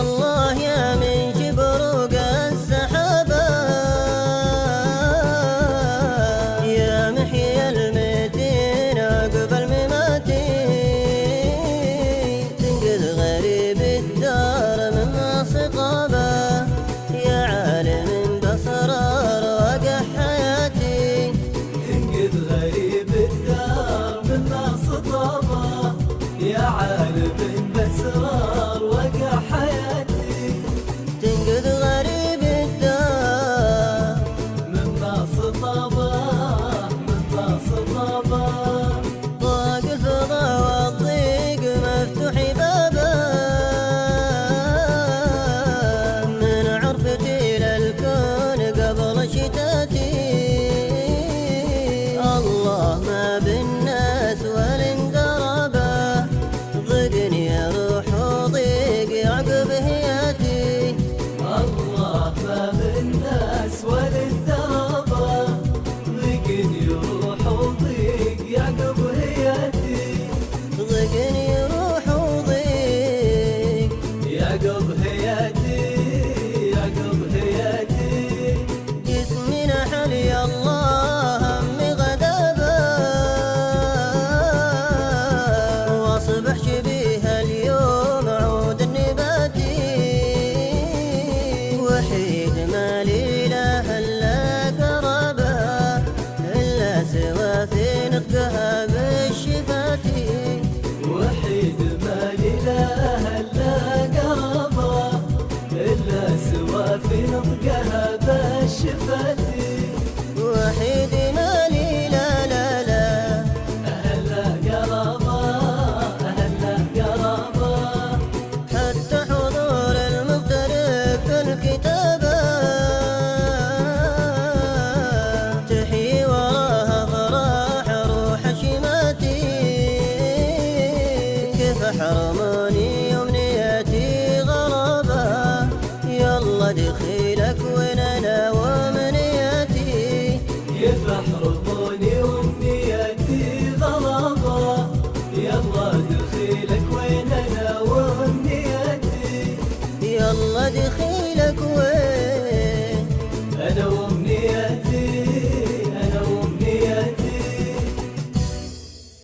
الله يا من شبروق السحابة، يا محيي الميتين عقب المماتين، تنقذ غريب الدار من صقابة، يا عالم بأسرار وقع حياتي. تنقذ غريب الدار من صقابة، يا عالم بأسرار وقع حياتي. تنقذ غريب الدار من صقابة، من صقابة. ضاق الفضا والضيق مفتوح بابه، من عرفتي للكون قبل شتاتي. الله ما بالناس والانقرابه، ضقني روح وضيق يعقب هياتي. الله ما بالناس والانترابة، ضيقني روح وضيق يعقب هياتي. ضقني روح وضيق يعقب هياتي، يعقب هياتي. جسمي نحل يا الله همي غدابه، واصبح شبيه اليوم عود النباتي. وحيد ما لي له الا قرابه، الا سوى في نطقها بالشفاتي. وحيد ما لله الا قرابة، الا سوى في نطقها بالشفاتي. وحيد ما لي لا لا لا اهلا قرابة، اهلا قرابة. حتى حضور المغترب في الكتابة، تحيي وراها فرح روح شماتي. كيف حرم